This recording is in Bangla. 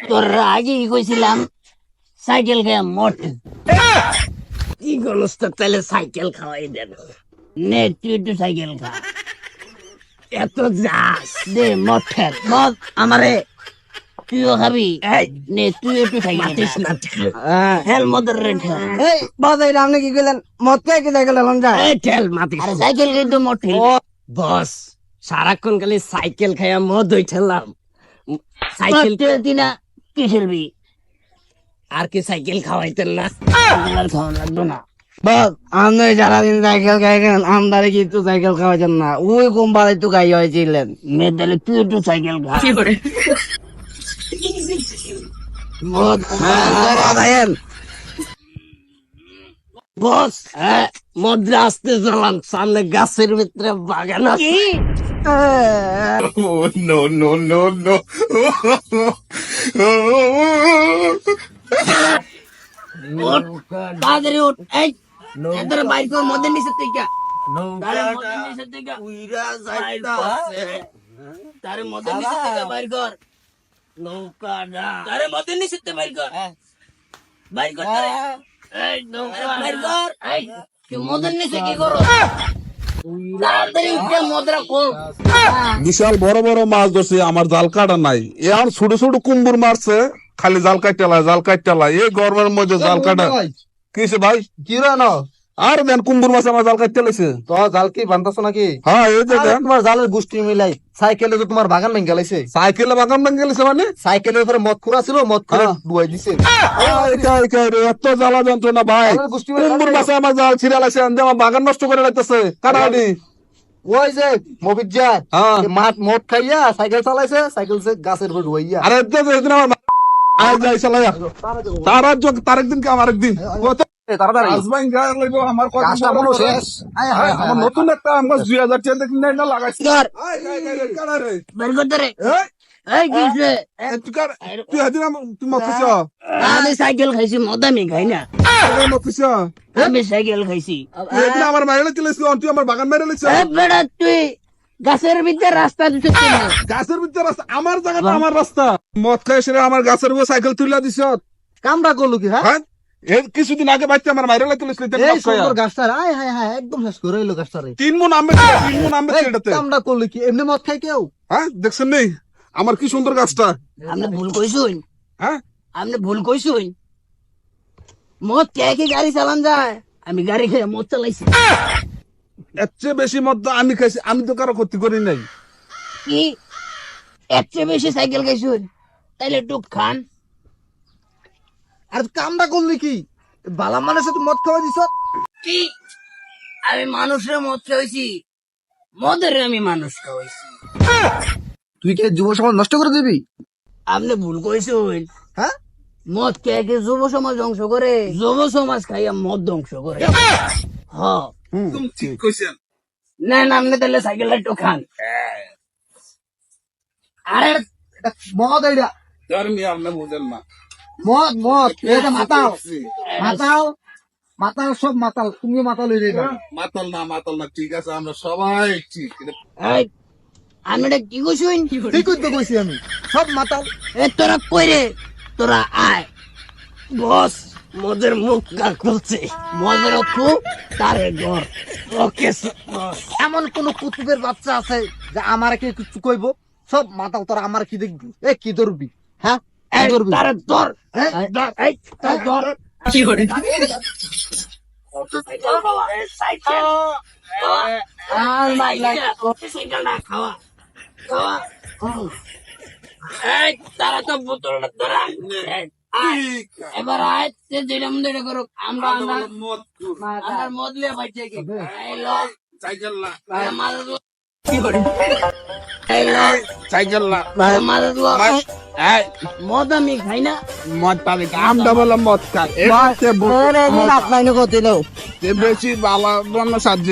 তোর আগেই কইছিলাম সাইকেল খেয়ে মোট কি করস তো তাহলে সাইকেল খাওয়াই দেন নে তুই একটু সাইকেল খা এত যাস দে মঠের মদ আমারে তুইও খাবি নে তুই একটু সাইকেল না হেল মদের রেট এই বাজাই আপনি কি কইলেন মদ কে কি সাইকেল এলাম যায় ঠেল মাতিস আরে সাইকেল কিন্তু মোটে বস সারাক্ষণ খালি সাইকেল খাইয়া মদ হই ঠেললাম সাইকেল দিনা কি খেলবি আর কি সাইকেল খাওয়াইতেন না আর খাওয়া লাগতো না বস আপনি সারাদিন সাইকেল খাইছেন আমদারে কিন্তু সাইকেল খাওয়াইছেন না ওই কোম্পানি তো খাই হয়েছিলেন মেয়ে তাহলে তুই একটু সাইকেল খা মদ খাইয়েন বস হ্যাঁ মদ্রা আসতে চালান সামনে গাছের ভিতরে বাগান আছে Oh, no, no, no, no. তাড়াতাড়ি উঠ এই এদের বাইর কর মদের নিচে থেকে তারে মদের নিচে থেকে বাইর কর নৌকাটা তারে মদের নিচে থেকে বাইর কর বাইর কর তারে এই নৌকা বাইর কর এই কি মদের নিচে কি করো তাড়াতাড়ি উঠে মদরা কর বিশাল বড় বড় মাছ ধরছে আমার জাল কাটা নাই এ আর ছোট ছোট কুম্বুর মারছে খালি জাল কাটতে এই গরমের মধ্যে জাল কাটা কিসে ভাই কি রানো আর দেন কুম্বুর মাছ আমার জাল কাটতে লাইছে তো জাল কি বানতাছ নাকি হ্যাঁ এই যে দেন তোমার জালের গোষ্ঠী মিলাই সাইকেলে তো তোমার বাগান ভেঙে গেলাইছে সাইকেলে বাগান ভেঙে গেছে মানে সাইকেলের উপরে মদ খুঁড়া ছিল মদ খুঁড়ে ডুবাই দিছে এত জ্বালা যন্ত্রণা ভাই জালের গোষ্ঠী মিলাই কুম্বুর মাছে আমার জাল ছিঁড়ে লাইছে আমার বাগান নষ্ট করে লাইতেছে কাটাকাটি ওই যে মবিজ্জার হ্যাঁ। মাঠ মদ খাইয়া সাইকেল চালাইছে সাইকেল সে গাছের উপর ডুবাইয়া আরে এদিন আমার আজ যাই চালাইয়া তার একদিন কে আমার একদিন তাড়াতাড়ি আজমাইন গায়ে লাগবে আমার কথা কাজটা মনে শেষ আমার নতুন একটা আমার 2000 টাকা দেখি না লাগাইছি কর কারা রে বের করতে রে এই এই কিসে তুই হাদিন তুই মত খাইছ আমি সাইকেল খাইছি মদ আমি খাই না মত খাইছ আমি সাইকেল খাইছি তুই একদিন আমার বাইরে লাইছিস তুই আমার বাগান বাইরে লাইছিস এ বেড়া তুই গাছের ভিতরে রাস্তা দিতে গাছের ভিতরে রাস্তা আমার জায়গাটা আমার রাস্তা মদ খাই সেরে আমার গাছের উপর সাইকেল তুইলা দিছ কামটা করলো কি হ্যাঁ হ্যাঁ এই কিছুদিন আগে বাইতে আমার বাইরে লাইছিস এই সুন্দর গাছটা আয় হায় হায় একদম শেষ করে হইলো গাছটা রে 3 মণ আম এটাতে কামটা করলো কি এমনি মদ খাই কেউ হ্যাঁ দেখছেন নেই আমার কি সুন্দর গাছটা আপনি ভুল কইছুন হ্যাঁ আপনি ভুল কইছুন মদ কে কি গাড়ি চালান যায় আমি গাড়ি খেয়ে মদ চালাইছি এর চেয়ে বেশি মদ তো আমি খাইছি আমি তো কারো ক্ষতি করি নাই কি এর চেয়ে বেশি সাইকেল খাইছুন তাইলে একটু খান আর কামটা করলি কি বালা মানুষে তো মদ খাওয়া দিছ কি আমি মানুষের মদ খাওয়াইছি মদের আমি মানুষ খাওয়াইছি তুই কি যুব সমাজ নষ্ট করে দিবি আপনি ভুল কইছুন হ্যাঁ মদ কে কে যুব সমাজ ধ্বংস করে যুব সমাজ খাইয়া মদ ধ্বংস করে হ্যাঁ তুমি ঠিক কইছেন না না আপনি তাহলে সাইকেলটা একটু খান আরে মদ এইটা ধর্মী আপনি বুঝেন না মদ মদ এটা মাতাও মাতাও মাতাল সব মাতাল তুমি মাতাল হয়ে যাবে মাতাল না ঠিক আছে আমরা সবাই ঠিক এই আমি এটা কি কইছুন ঠিকই তো কইছি আমি সব মাতাল এ তোরা কই রে তোরা আয় বস মদের মুখ কার খুলছে মদের অক্ষু তারে ঘর ওকে বস এমন কোন কুতুবের বাচ্চা আছে যে আমার কি কিছু কইবো সব মাতাল তোরা আমার কি দেখবি এ কি ধরবি হ্যাঁ কি এই ধরবি তারে ধর হ্যাঁ? ধর এই তারে ধর কি করে সাইকেল আর সাইকেল না খাওয়া খাওয়া এই তারা তো বোতলটা ধরা এবার আয় সে যেটা মধ্যে করো আমরা আমরা মদ লিয়ে বাইতে কি এই লোক সাইকেল না আমাদের কি করে এই লোক সাইকেল না আমাদের এই মদ আমি খাই না মদ পাবে আমরা বললাম মদ খাই আপনার কথা বেশি ভালো সাহায্য